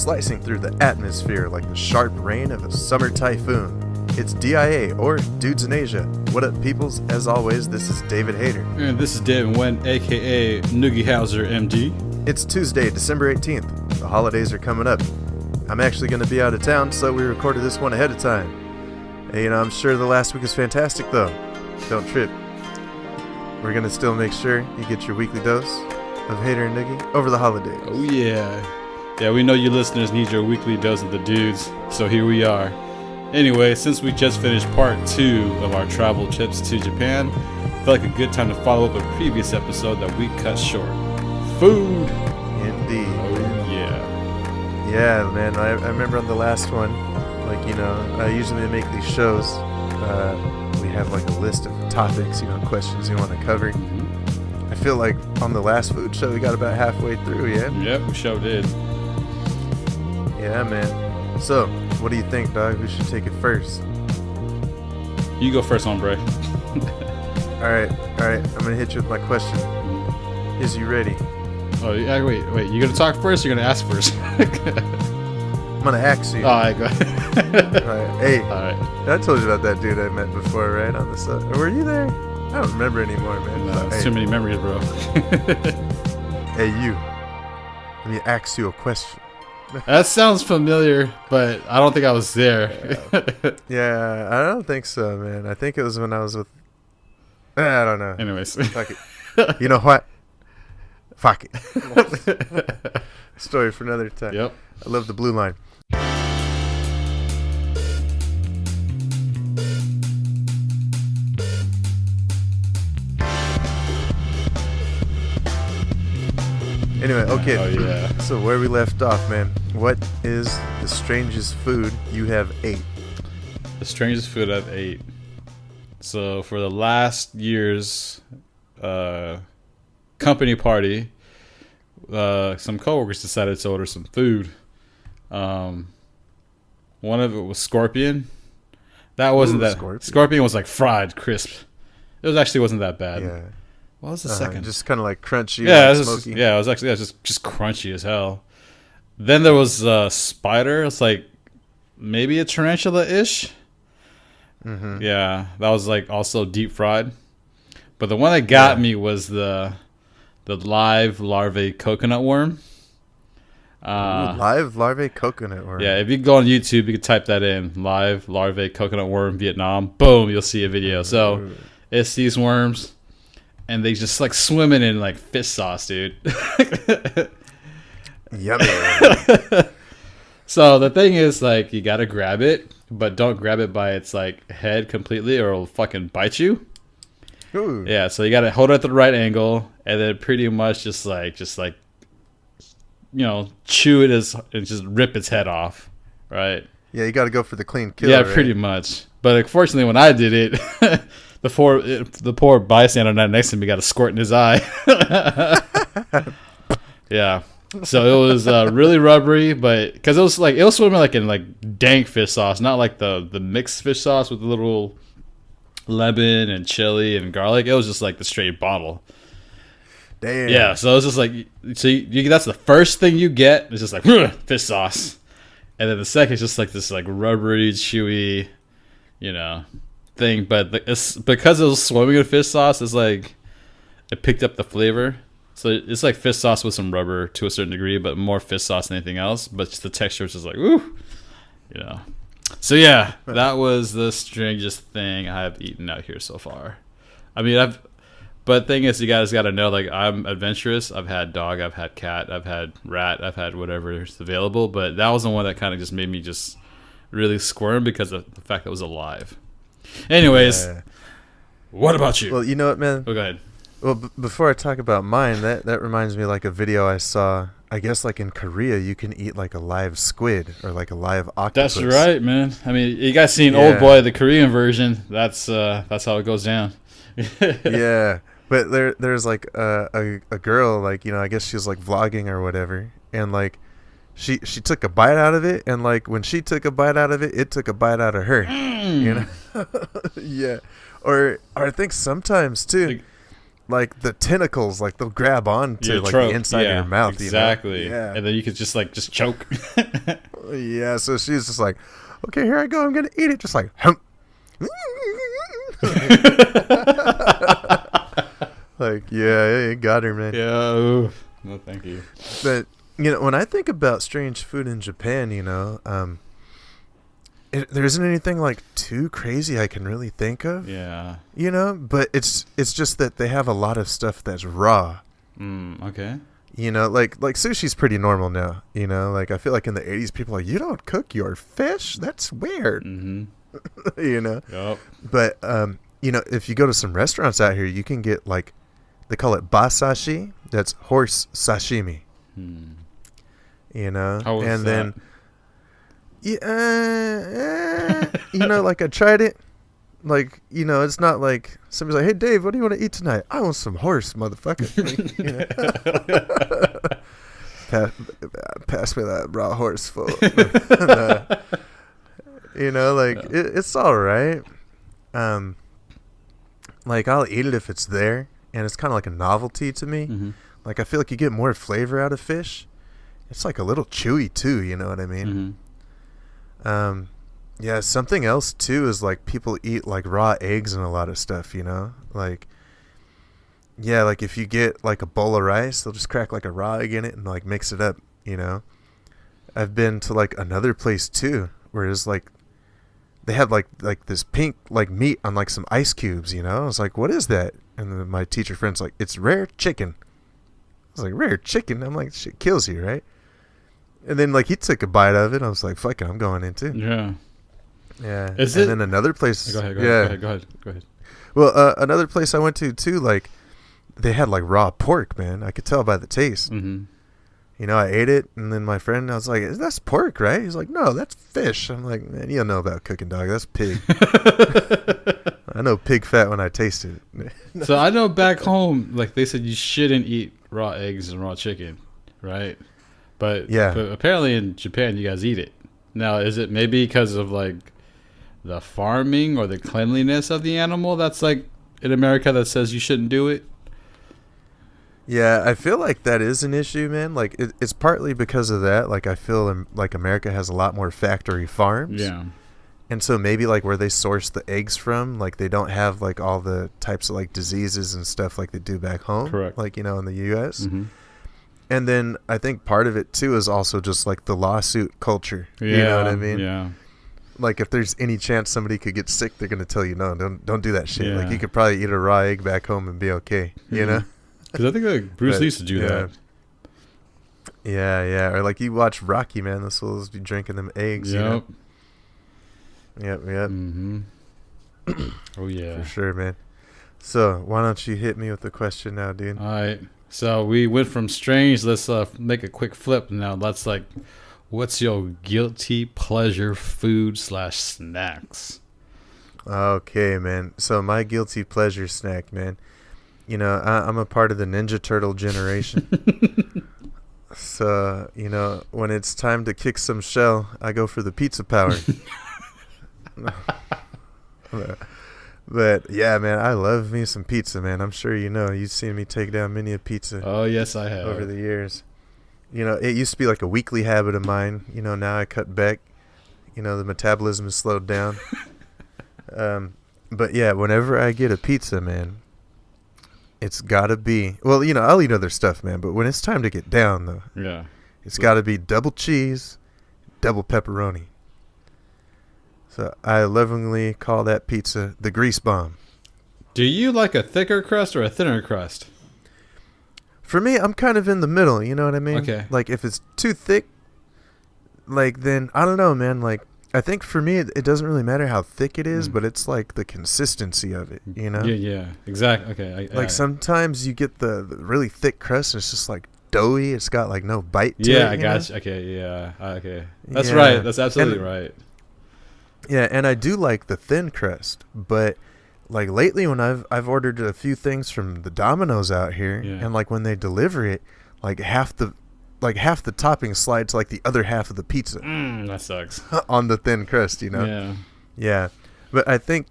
slicing through the atmosphere like the sharp rain of a summer typhoon. It's DIA, or Dudes in Asia. What up, peoples? As always, this is David Hayter. And this is David Wen, a.k.a. Noogie Hauser, MD. It's Tuesday, December 18th. The holidays are coming up. I'm actually going to be out of town, so we recorded this one ahead of time. Hey, I'm sure the last week was fantastic, though. Don't trip. We're going to still make sure you get your weekly dose of Hater and Noogie over the holidays. Oh, yeah. Yeah, we know you listeners need your weekly dose of the dudes, so here we are. Anyway, since we just finished part 2 of our travel trips to Japan, I felt like a good time to follow up a previous episode that we cut short. Food! Indeed. Oh, yeah. Yeah, man, I remember on the last one, I usually make these shows, we have like a list of topics, questions you want to cover. Mm-hmm. I feel like on the last food show, we got about halfway through, yeah? Yep, we sure did. Yeah, man. So, what do you think, dog? Who should take it first? You go first, hombre. Alright, I'm gonna hit you with my question. Is you ready? Oh, yeah, wait, you gonna talk first or you gonna ask first? I'm gonna ask you. Alright, go ahead. Alright, hey, Alright. I told you about that dude I met before, right? On the side. Were you there? I don't remember anymore, man. No, it's hey, too many memories, bro. Hey, you. Let me ask you a question. That sounds familiar, but I don't think I was there. Yeah, I don't think so, man. I think it was when I was with... I don't know. Anyways. Fuck it. You know what? Fuck it. Story for another time. Yep. I love the blue line. Anyway, okay. Oh, yeah. So where we left off, man. What is the strangest food you have ate? The strangest food I've ate. So for the last year's company party, some coworkers decided to order some food. One of it was scorpion. That wasn't that. Scorpion was like fried crisp. It wasn't that bad. Yeah. What was the second? Just kind of like crunchy. Yeah, and smoky. it was actually just crunchy as hell. Then there was spider. It's like maybe a tarantula-ish. Mm-hmm. Yeah, that was like also deep fried. But the one that got me was the live larvae coconut worm. Live larvae coconut worm. Yeah, if you go on YouTube, you can type that in, live larvae coconut worm Vietnam. Boom, you'll see a video. So it's these worms. And they just like swimming in like fish sauce, dude. Yummy. So the thing is, like, you gotta grab it, but don't grab it by its like head completely, or it'll fucking bite you. Ooh. Yeah, so you gotta hold it at the right angle, and then pretty much just like chew it and just rip its head off, right? Yeah, you got to go for the clean kill. Yeah, right? pretty much. But unfortunately, when I did it. The poor bystander next to me got a squirt in his eye. Yeah, so it was really rubbery, but because it was swimming like in like dank fish sauce, not like the mixed fish sauce with a little lemon and chili and garlic. It was just like the straight bottle. Damn. Yeah, so it's just like that's the first thing you get. It's just like fish sauce, and then the second is just like this like rubbery, chewy, thing, but it's because it was swimming in fish sauce. It's like it picked up the flavor, so it's like fish sauce with some rubber to a certain degree, but more fish sauce than anything else. But just the texture is just like ooh, So yeah, that was the strangest thing I have eaten out here so far. I mean, but the thing is, you guys got to know, like, I'm adventurous. I've had dog, I've had cat, I've had rat, I've had whatever is available, but that was the one that kind of just made me just really squirm because of the fact that it was alive. Anyways, What about you? Well, you know what, man? Oh, go ahead. Well, before I talk about mine, that reminds me like a video I saw. I guess like in Korea, you can eat like a live squid or like a live octopus. That's right, man. I mean, you guys seen Old Boy, the Korean version? That's how it goes down. Yeah, but there's like a girl, like, I guess she was like vlogging or whatever, and like she took a bite out of it, and like when she took a bite out of it, it took a bite out of her. Yeah. Or I think sometimes too, like the tentacles, like they'll grab on to like the inside of your mouth. Exactly. You know? Yeah. And then you could just choke. Yeah. So she's just like, okay, here I go. I'm gonna eat it. Just like, hump. Like, yeah, you got her, man. Yeah. Ooh. No, thank you. But when I think about strange food in Japan, there isn't anything like too crazy I can really think of. Yeah. But it's just that they have a lot of stuff that's raw. Okay. Like sushi's pretty normal now. Like I feel like in the 80s people are like, you don't cook your fish? That's weird. Mm-hmm. Yep. But if you go to some restaurants out here, you can get like, they call it basashi. That's horse sashimi. How was and that? Then like I tried it. Like, it's not like somebody's like, hey Dave, what do you want to eat tonight? I want some horse, motherfucker. Pass me that raw horse food. It's all right. Like I'll eat it if it's there, and it's kind of like a novelty to me. Mm-hmm. Like I feel like you get more flavor out of fish. It's like a little chewy too, you know what I mean? Mm-hmm. Yeah, something else too is like people eat like raw eggs and a lot of stuff, like, yeah, like if you get like a bowl of rice, they'll just crack like a raw egg in it and like mix it up. I've been to like another place too where it's like they had like this pink like meat on like some ice cubes. I was like, what is that? And then my teacher friend's like, it's rare chicken. I was like, rare chicken? I'm like, shit kills you, right? And then like he took a bite of it. I was like, fuck it, I'm going in too. Yeah. Yeah. Then another place. Go ahead. Go ahead. Well, another place I went to too, like they had like raw pork, man. I could tell by the taste. Mm-hmm. I ate it, and then my friend, I was like, that's pork, right? He's like, no, that's fish. I'm like, man, you don't know about cooking, dog. That's pig. I know pig fat when I taste it. So I know back home, like they said you shouldn't eat raw eggs and raw chicken, right? But apparently in Japan you guys eat it. Now, is it maybe because of like the farming or the cleanliness of the animal that's like in America that says you shouldn't do it? Yeah, I feel like that is an issue, man. Like it's partly because of that. Like I feel like America has a lot more factory farms. Yeah. And so maybe like where they source the eggs from, like they don't have like all the types of like diseases and stuff like they do back home. Correct. Like, in the US. Mm-hmm. And then I think part of it too is also just like the lawsuit culture. Yeah. You know what I mean? Yeah. Like if there's any chance somebody could get sick, they're gonna tell you no, don't do that shit. Yeah. Like you could probably eat a raw egg back home and be okay. You know? Because I think like Bruce Lee used to do that. Yeah. Or like you watch Rocky, man. The souls be drinking them eggs. Yep. Yep. Mm-hmm. Oh yeah. For sure, man. So why don't you hit me with the question now, dude? All right. So we went from strange. Let's make a quick flip now. Let's what's your guilty pleasure food / snacks? Okay, man. So my guilty pleasure snack, man. I'm a part of the Ninja Turtle generation. So, when it's time to kick some shell, I go for the pizza power. But yeah, man, I love me some pizza, man. I'm sure you've seen me take down many a pizza. Oh, yes, I have. Over the years. It used to be like a weekly habit of mine. Now I cut back. The metabolism is slowed down. But yeah, whenever I get a pizza, man, it's gotta be, well, I'll eat other stuff, man, but when it's time to get down, though, yeah, it's gotta be double cheese, double pepperoni. So I lovingly call that pizza the grease bomb. Do you like a thicker crust or a thinner crust? For me, I'm kind of in the middle, you know what I mean? Okay. Like, if it's too thick, like, then, I don't know, man, like, I think for me, it doesn't really matter how thick it is, but it's like the consistency of it, Yeah, exactly. Okay. Sometimes you get the really thick crust, and it's just like doughy. It's got like no bite to it. Yeah, I got you. Okay, yeah. Okay. That's right. That's absolutely right. Yeah, and I do like the thin crust, but like lately when I've ordered a few things from the Domino's out here, and like when they deliver it, like half the topping slides like the other half of the pizza. That sucks. On the thin crust, Yeah. Yeah. But I think,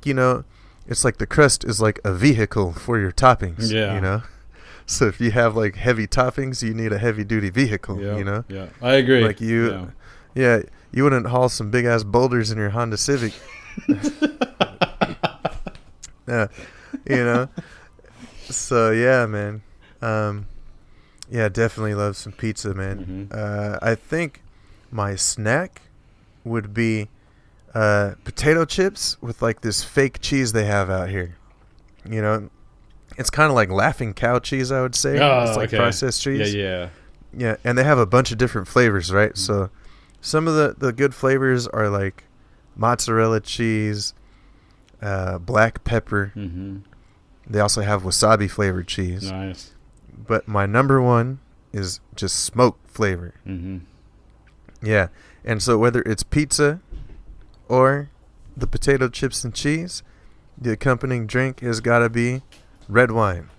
it's like the crust is like a vehicle for your toppings. Yeah. You know. So if you have like heavy toppings, you need a heavy duty vehicle. Yeah. You know. Yeah, I agree. Like you, yeah, you wouldn't haul some big ass boulders in your Honda Civic. Yeah, you know. So yeah, man. Yeah, definitely love some pizza, man. I think my snack would be potato chips with like this fake cheese they have out here. You know, it's kind of like Laughing Cow cheese, I would say. It's like processed cheese. Yeah, and they have a bunch of different flavors, right? So some of the good flavors are like mozzarella cheese, black pepper. They also have wasabi flavored cheese. Nice. But my number one is just smoke flavor. Yeah. And so whether it's pizza or the potato chips and cheese, the accompanying drink has got to be red wine.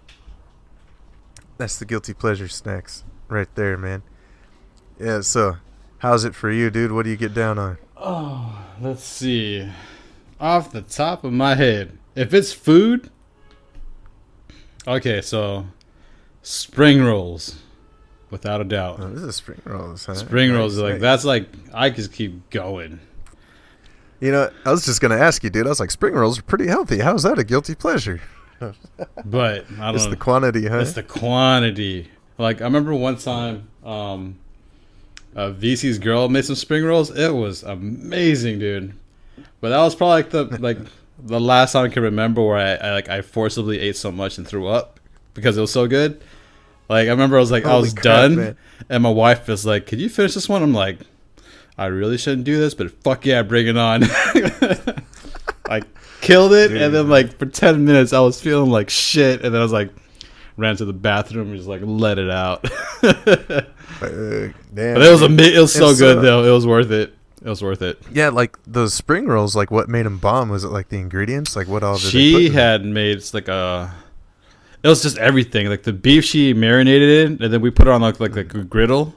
That's the guilty pleasure snacks right there, man. Yeah, so how's it for you, dude? What do you get down on? Oh, let's see. Off the top of my head, if it's food, okay, so spring rolls, without a doubt. Oh, this is spring rolls, huh? Spring rolls, like that's like I just keep going. You know, I was just gonna ask you, dude. I was like, spring rolls are pretty healthy. How is that a guilty pleasure? But I don't know. It's the quantity, huh? It's the quantity. Like I remember one time, VC's girl made some spring rolls. It was amazing, dude. But that was probably the last time I can remember where I forcibly ate so much and threw up because it was so good. Like I remember I was done, man. And my wife was like, "Could you finish this one?" I'm like, "I really shouldn't do this, but fuck yeah, bring it on." I killed it, dude. And then like for 10 minutes I was feeling like shit, and then I was like, ran to the bathroom and just like let it out. Damn, but it was so good though. It was worth it. It was worth it. Yeah, like those spring rolls, like what made them bomb? Was it like the ingredients? Like what all did she they put had made? It's like it was just everything. Like the beef she marinated in, and then we put it on like a griddle.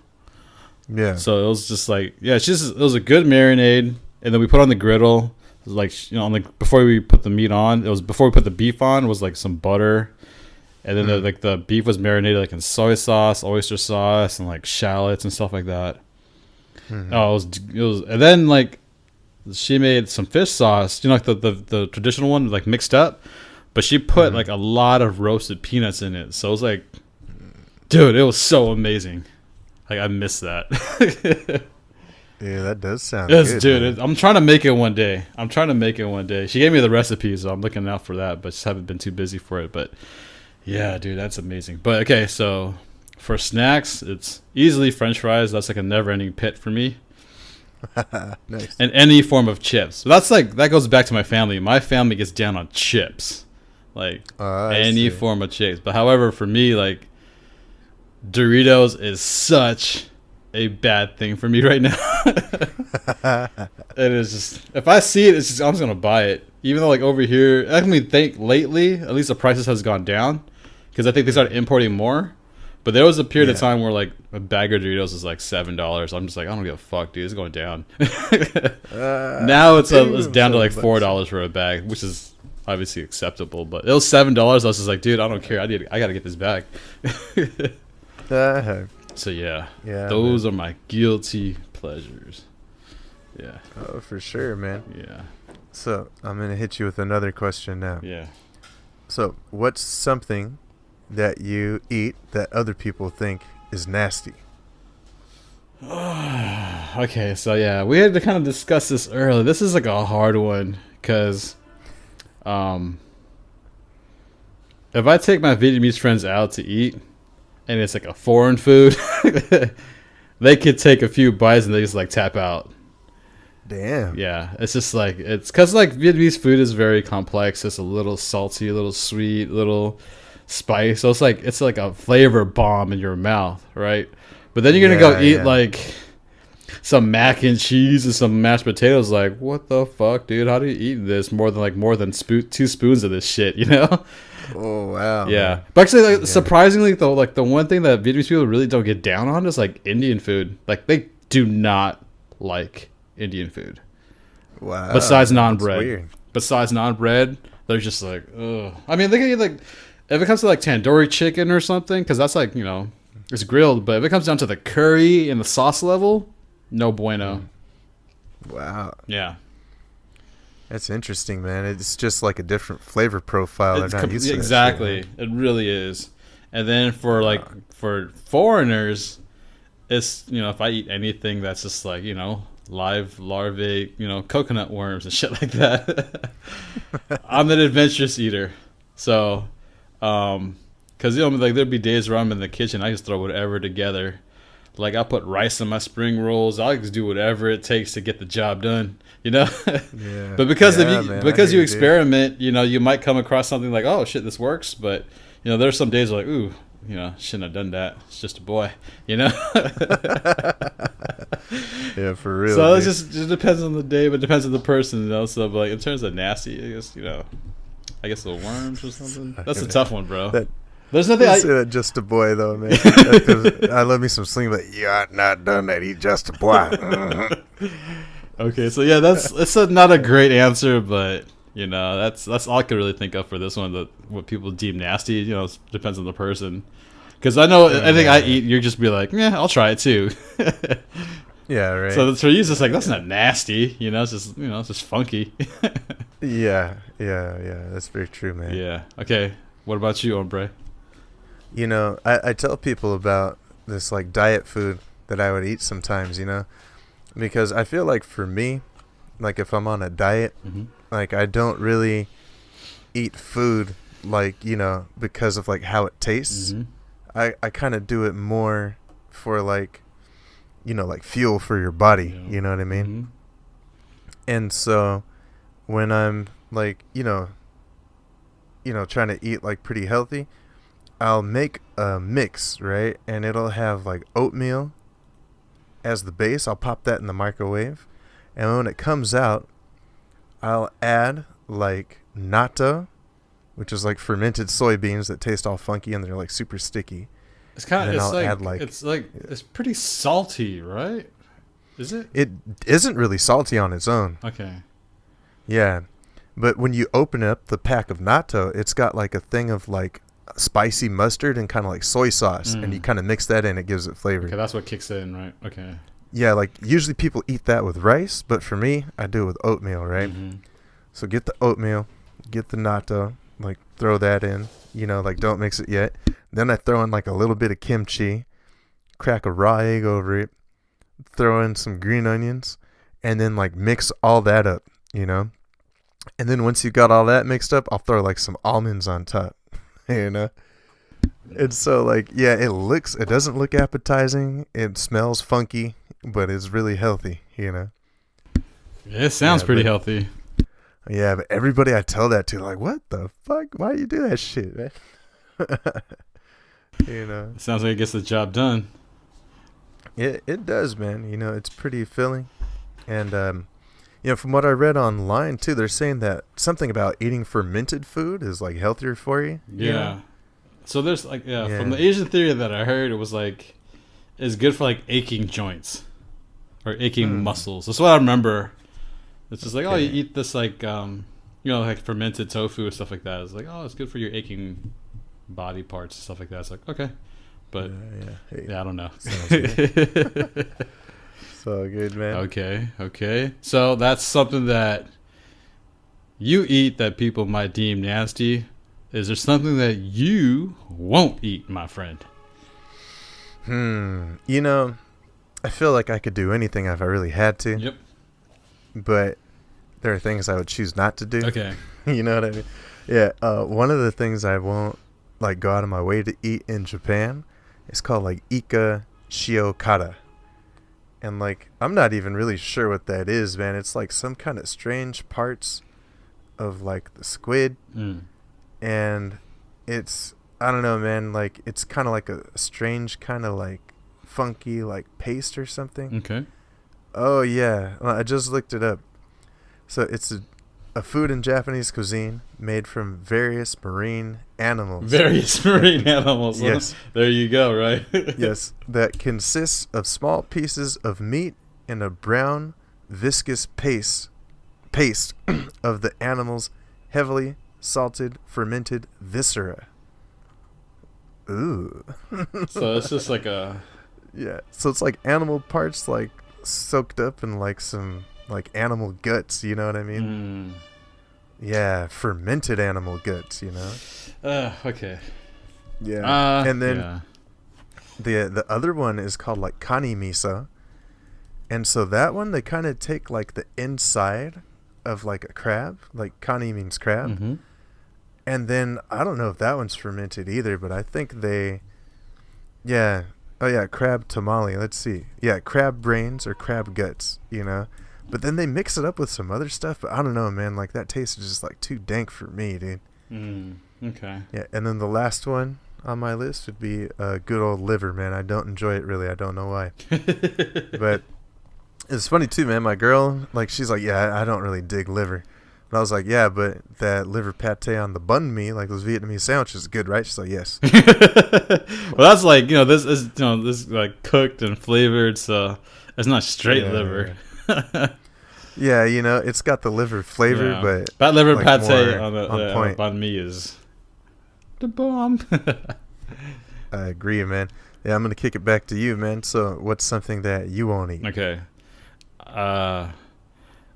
Yeah. So it was just like it was a good marinade, and then we put it on the griddle. It was like before we put the meat on, it was before we put the beef on. It was like some butter, and then the beef was marinated like in soy sauce, oyster sauce, and like shallots and stuff like that. Oh, it was, and then like she made some fish sauce, like the traditional one, like mixed up, but she put like a lot of roasted peanuts in it. So it was like, dude, it was so amazing. Like I missed that. Yeah, that does sound good, dude. I'm trying to make it one day. She gave me the recipe, so I'm looking out for that, but just haven't been too busy for it. But yeah, dude, that's amazing. But okay, so for snacks, it's easily French fries. That's like a never-ending pit for me. Nice. And any form of chips. So that goes back to my family. My family gets down on chips, like any form of chips. But however, for me, like Doritos is such a bad thing for me right now. It is just, if I see it, I'm just gonna buy it. Even though like over here, I think lately, at least the prices has gone down because I think they started importing more. But there was a period of time where like a bag of Doritos is like $7. I'm just like, I don't give a fuck, dude. It's going down. Now it's down to like $4 for a bag, which is obviously acceptable. But it was $7. I was just like, dude, I don't care. I gotta get this bag. So yeah, those are my guilty pleasures. Yeah. Oh, for sure, man. Yeah. So I'm gonna hit you with another question now. Yeah. So what's something that you eat that other people think is nasty? Okay, so yeah, we had to kind of discuss this earlier. This is like a hard one because if I take my Vietnamese friends out to eat and it's like a foreign food, they could take a few bites and they just like tap out. Damn. Yeah, it's just like, it's because like Vietnamese food is very complex. It's a little salty, a little sweet, a little spice. So it's like a flavor bomb in your mouth, right? But then you're gonna go eat like some mac and cheese and some mashed potatoes. Like, what the fuck, dude? How do you eat this more than 2 spoons of this shit? You know? Oh wow. Yeah, but actually, like, surprisingly though, like the one thing that Vietnamese people really don't get down on is like Indian food. Like they do not like Indian food. Wow. Besides non-bread, they're just like, ugh. I mean, they can eat like, if it comes to like tandoori chicken or something, because that's like, it's grilled. But if it comes down to the curry and the sauce level, no bueno. Wow. Yeah. That's interesting, man. It's just like a different flavor profile. They're not used to exactly. That shit, right? It really is. And then for foreigners, it's, if I eat anything that's just like, live larvae, coconut worms and shit like that. I'm an adventurous eater. So, because, like there'd be days where I'm in the kitchen, I just throw whatever together. Like I put rice in my spring rolls. I'll just do whatever it takes to get the job done, Yeah. But because you experiment, dude. You might come across something like, oh shit, this works. But there's some days like, ooh, shouldn't have done that. It's just a boy, Yeah, for real. So it just depends on the day, but it depends on the person, So, but like in terms of nasty, I guess the worms or something. That's a tough one, bro. There's nothing. I say that just a boy though, man. I love me some sling, but you're not done that. He's just a boy. Okay, so yeah, it's not a great answer, but that's all I could really think of for this one. What people deem nasty, depends on the person. Because I know anything I eat, you're just be like, yeah, I'll try it too. Yeah, right. So for you, it's just like that's not nasty, it's just it's just funky. Yeah, that's very true, man. Yeah. Okay. What about you, hombre? I tell people about this like diet food that I would eat sometimes, because I feel like for me, like if I'm on a diet, like I don't really eat food like, because of like how it tastes. I kind of do it more for like, like fuel for your body, you know what I mean? And so when I'm like, trying to eat like pretty healthy, I'll make a mix, right? And it'll have like oatmeal as the base. I'll pop that in the microwave. And when it comes out, I'll add like natto, which is like fermented soybeans that taste all funky and they're like super sticky. It's it's pretty salty, right? Is it? It isn't really salty on its own. Okay. Yeah. But when you open up the pack of natto, it's got like a thing of like spicy mustard and kind of like soy sauce, and you kind of mix that in, it gives it flavor. Okay, that's what kicks in, right? Okay. Yeah, like usually people eat that with rice, but for me, I do it with oatmeal, right? So get the oatmeal, get the natto, like throw that in, like don't mix it yet. Then I throw in like a little bit of kimchi, crack a raw egg over it, throw in some green onions, and then like mix all that up, And then once you got all that mixed up, I'll throw like some almonds on top. And so like, yeah, it doesn't look appetizing. It smells funky, but it's really healthy, It sounds pretty healthy. Yeah, but everybody I tell that to, like, what the fuck? Why you do that shit, man? It sounds like it gets the job done. It does, man. It's pretty filling. And, from what I read online, too, they're saying that something about eating fermented food is, like, healthier for you. Yeah. So there's, like, from the Asian theory that I heard, it was, like, it's good for, like, aching joints or aching muscles. That's what I remember. It's just like, you eat this, like, like fermented tofu or stuff like that. It's like, it's good for your aching body parts and stuff like that. It's like, okay. But, Hey, I don't know. Sounds good. So good, man. Okay. So that's something that you eat that people might deem nasty. Is there something that you won't eat, my friend? I feel like I could do anything if I really had to. Yep. But there are things I would choose not to do. Okay. You know what I mean? Yeah. One of the things I won't like go out of my way to eat in Japan is called like Ika Shiokara. And like I'm not even really sure what that is, man. It's like some kind of strange parts of like the squid. And it's, I don't know, man, like it's kind of like a strange kind of like funky like paste or something. Okay. Oh yeah, well, I just looked it up. So it's a food in Japanese cuisine made from various marine animals. Various marine animals. Yes. There you go, right? Yes, that consists of small pieces of meat and a brown viscous paste of the animal's heavily salted, fermented viscera. Ooh. So it's just like a... Yeah. So it's like animal parts like soaked up in like some like animal guts, you know what I mean? Yeah, fermented animal guts, you know? Okay. Yeah. And then yeah. the other one is called like kani miso. And so that one, they kind of take like the inside of like a crab. Like kani means crab. Mm-hmm. And then I don't know if that one's fermented either, but I think they... Yeah. Oh, yeah, crab tamale. Let's see. Yeah, crab brains or crab guts, you know? But then they mix it up with some other stuff. But I don't know, man. Like, that taste is just, like, too dank for me, dude. Okay. Yeah, and then the last one on my list would be good old liver, man. I don't enjoy it, really. I don't know why. But it's funny, too, man. My girl, like, she's like, yeah, I don't really dig liver. And I was like, yeah, but that liver pate on the banh mi, like those Vietnamese sandwiches, is good, right? She's like, yes. Well, that's like, you know, this is, you know, this is like cooked and flavored, so it's not straight liver. Yeah, you know, it's got the liver flavor, but that liver like pate on the point. banh mi is the bomb. I agree, man. Yeah, I'm gonna kick it back to you, man. So, what's something that you won't eat? Okay.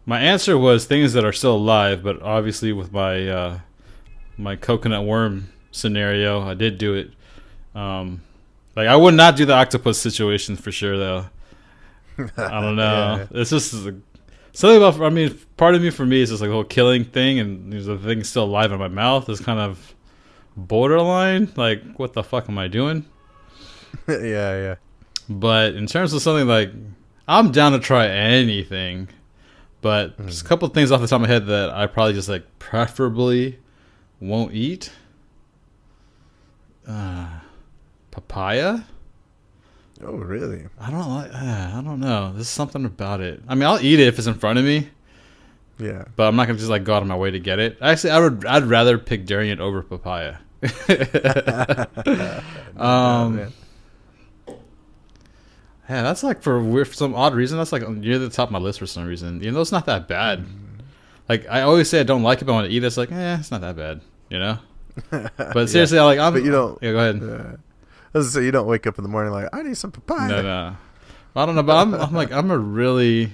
My answer was things that are still alive, but obviously with my my coconut worm scenario, I did do it. Like I would not do the octopus situation for sure, though. I don't know. Yeah. It's just something about. I mean, part of me for me is just like the whole killing thing, and the thing still alive in my mouth is kind of borderline. Like, what the fuck am I doing? Yeah. But in terms of something like, I'm down to try anything. But just a couple of things off the top of my head that I probably just like preferably won't eat. Papaya? Oh, really? I don't know. There's something about it. I mean, I'll eat it if it's in front of me. Yeah. But I'm not gonna just like go out of my way to get it. Actually, I'd rather pick durian over papaya. Yeah, that's like for some odd reason. That's like near the top of my list for some reason. You know, it's not that bad. Like I always say, I don't like it, but when I eat it, it's like, it's not that bad. You know. But seriously, but you don't. Yeah, go ahead. I was gonna say, you don't wake up in the morning like, I need some papaya. No. I don't know, but I'm a really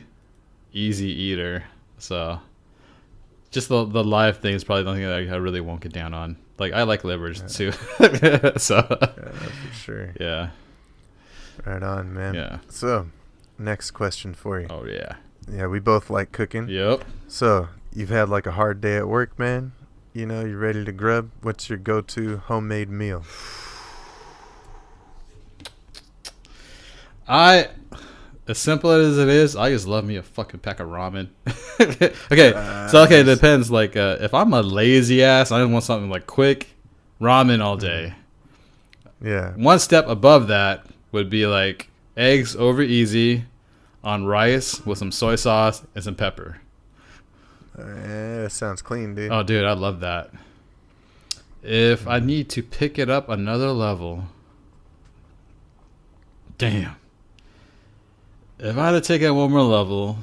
easy eater. So just the live thing is probably the thing that I really won't get down on. Like I like livers too. So for sure. Yeah. Right on, man. Yeah. So, next question for you. Oh, yeah. Yeah, we both like cooking. Yep. So, you've had like a hard day at work, man. You know, you're ready to grub. What's your go-to homemade meal? As simple as it is, I just love me a fucking pack of ramen. Okay, it depends. Like, if I'm a lazy ass, I want something like quick, ramen all day. Yeah. One step above that would be like eggs over easy on rice with some soy sauce and some pepper. That sounds clean, dude. Oh, dude, I love that. If I need to pick it up another level, damn. If I had to take it one more level,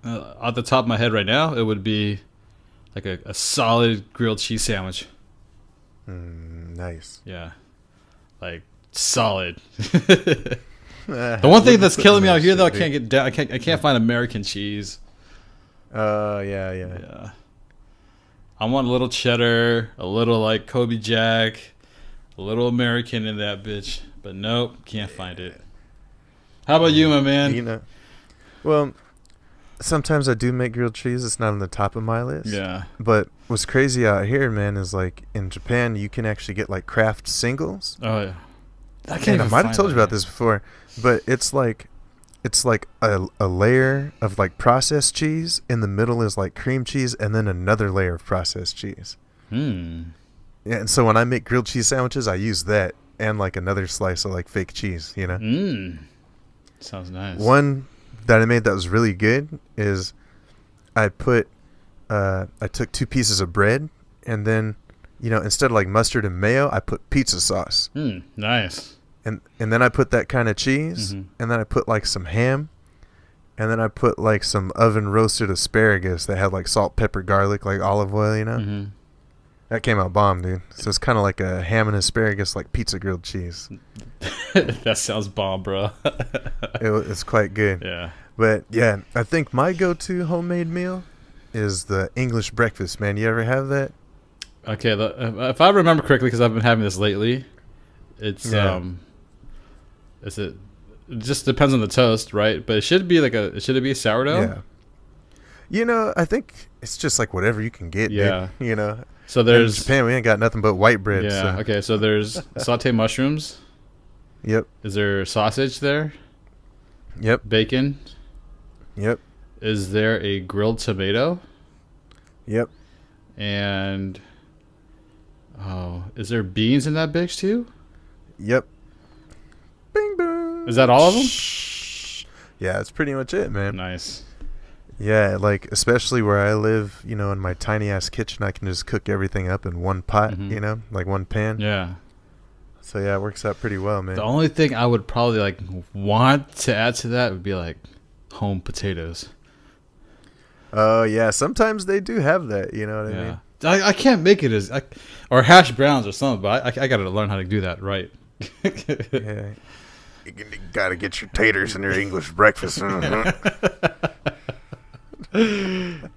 off the top of my head right now, it would be like a solid grilled cheese sandwich. Nice. Yeah. Like solid. The one thing that's killing me out here, though, I can't get down. I can't find American cheese. Yeah. I want a little cheddar, a little like Kobe Jack, a little American in that bitch. But nope, can't find it. How about you, my man? You know, well, sometimes I do make grilled cheese. It's not on the top of my list. Yeah. But what's crazy out here, man, is like in Japan, you can actually get like Kraft singles. Oh yeah. I might have told you about this before, but it's like a layer of like processed cheese. In the middle is like cream cheese, and then another layer of processed cheese. Yeah, and so when I make grilled cheese sandwiches, I use that and like another slice of like fake cheese. You know. Sounds nice. One that I made that was really good is I took 2 pieces of bread, and then, you know, instead of like mustard and mayo, I put pizza sauce. Nice. And then I put that kind of cheese, and then I put like some ham, and then I put like some oven roasted asparagus that had like salt, pepper, garlic, like olive oil, you know. Mm-hmm. That came out bomb, dude. So it's kind of like a ham and asparagus, like pizza grilled cheese. That sounds bomb, bro. It's quite good. Yeah. But yeah, I think my go-to homemade meal is the English breakfast, man. You ever have that? Okay, if I remember correctly, because I've been having this lately, it's it just depends on the toast, right? But it should be should it be sourdough? Yeah. You know, I think it's just like whatever you can get. Yeah. Dude, you know. So there's in Japan, we ain't got nothing but white bread. Yeah. So. Okay. So there's sauteed mushrooms. Yep. Is there sausage there? Yep. Bacon. Yep. Is there a grilled tomato? Yep. And is there beans in that bitch too? Yep. Bing boom. Is that all of them? Yeah, that's pretty much it, man. Nice. Yeah, like especially where I live, you know, in my tiny ass kitchen, I can just cook everything up in one pot, you know, like one pan. Yeah. So yeah, it works out pretty well, man. The only thing I would probably like want to add to that would be like home potatoes. Oh yeah, sometimes they do have that. You know what I mean? I can't make it or hash browns or something, but I got to learn how to do that right. Yeah. You gotta get your taters in your English breakfast.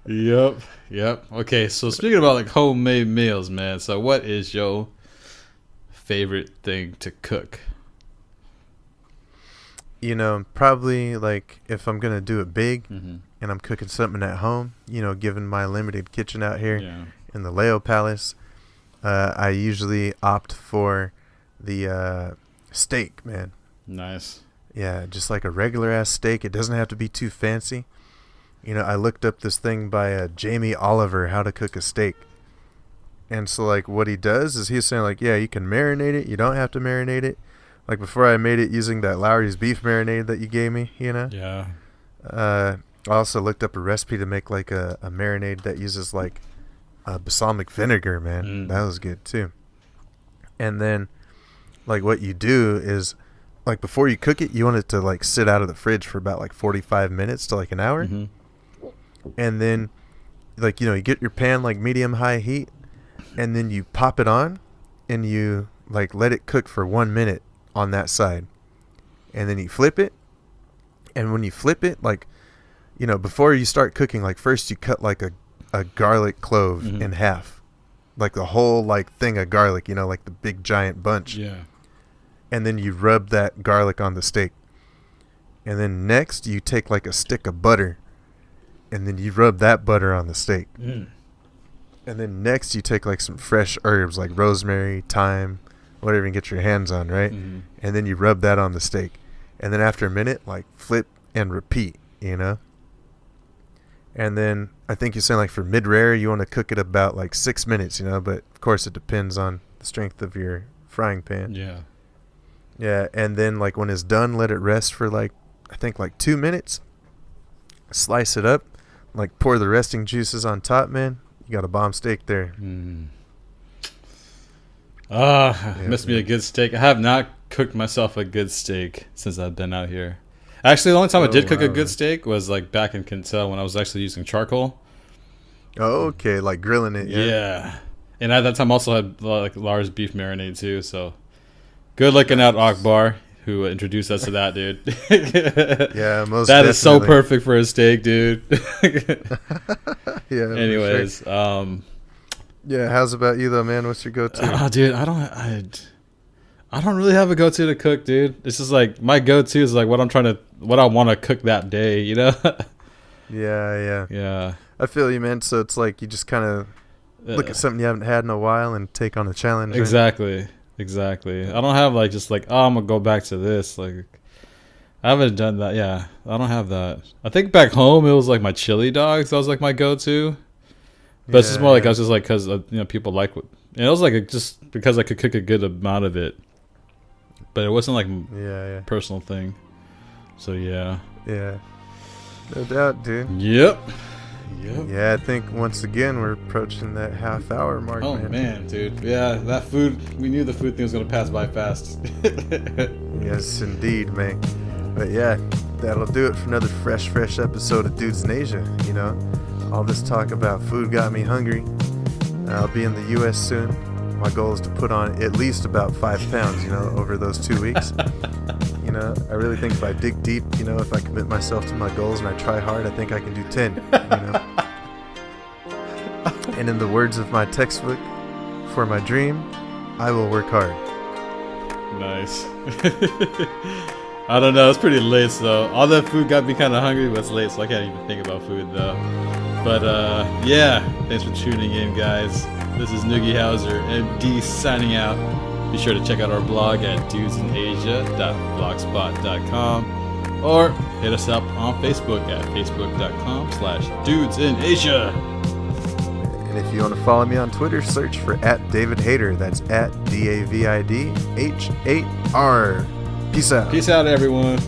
Yep. Okay, so speaking about like homemade meals, man. So what is your favorite thing to cook? You know, probably like if I'm gonna do it big and I'm cooking something at home, you know, given my limited kitchen out here in the Leo Palace, I usually opt for the steak, man. Nice. Yeah, just like a regular ass steak. It doesn't have to be too fancy. You know, I looked up this thing by Jamie Oliver, how to cook a steak. And so, like, what he does is he's saying, like, yeah, you can marinate it. You don't have to marinate it. Like, before I made it using that Lowry's beef marinade that you gave me, you know? Yeah. I also looked up a recipe to make, like, a marinade that uses, like, balsamic vinegar, man. That was good, too. And then, like, what you do is, like, before you cook it, you want it to, like, sit out of the fridge for about, like, 45 minutes to, like, an hour. And then, like, you know, you get your pan, like, medium-high heat, and then you pop it on, and you, like, let it cook for 1 minute on that side. And then you flip it, and when you flip it, like, you know, before you start cooking, like, first you cut, like, a garlic clove in half. Like, the whole, like, thing of garlic, you know, like the big giant bunch. Yeah. And then you rub that garlic on the steak. And then next, you take, like, a stick of butter, and then you rub that butter on the steak. And then next you take like some fresh herbs like rosemary, thyme, whatever you can get your hands on, right? And then you rub that on the steak. And then after a minute, like flip and repeat, you know? And then I think you're saying like for mid-rare, you want to cook it about like 6 minutes, you know? But of course it depends on the strength of your frying pan. Yeah. Yeah, and then like when it's done, let it rest for like, I think like 2 minutes. Slice it up. Like pour the resting juices on top, man. You got a bomb steak there. Missed me a good steak. I have not cooked myself a good steak since I've been out here. Actually, the only time I did cook a good steak was like back in Quintel when I was actually using charcoal. Oh, okay, like grilling it. Yeah. And at that time, also had like Lars beef marinade too. So good looking out, Akbar, who introduced us to that, dude. Yeah, most that definitely. is so perfect for a steak, dude. Yeah. Anyways, sure. Yeah, how's about you though, man? What's your go-to? Dude, I don't really have a go-to to cook, dude. It's just like my go-to is like what I want to cook that day, you know? Yeah. I feel you, man. So it's like you just kind of look at something you haven't had in a while and take on a challenge. Exactly. I don't have like just like, oh, I'm gonna go back to this. Like, I haven't done that. Yeah, I don't have that. I think back home it was like my chili dogs. That was like my go-to. But it's just more like I was just like because you know people like what. And it was like just because I could cook a good amount of it. But it wasn't like a personal thing. So yeah. Yeah. No doubt, dude. Yep. Yeah, I think once again we're approaching that half-hour mark. Oh man, dude. Yeah, that food. We knew the food thing was gonna pass by fast. Yes, indeed, man. But yeah, that'll do it for another fresh episode of Dudes in Asia. You know, all this talk about food got me hungry. I'll be in the U.S. soon. My goal is to put on at least about 5 pounds, you know, over those 2 weeks. You know, I really think if I dig deep, you know, if I commit myself to my goals and I try hard, I think I can do 10, you know. And in the words of my textbook, for my dream, I will work hard. Nice. I don't know, it's pretty late, so all that food got me kind of hungry, but it's late, so I can't even think about food, though. But, yeah, thanks for tuning in, guys. This is Noogie Hauser, MD, signing out. Be sure to check out our blog at dudesinasia.blogspot.com or hit us up on Facebook at facebook.com/dudesinAsia. And if you want to follow me on Twitter, search for @DavidHater. That's @DavidHar. Peace out. Peace out, everyone.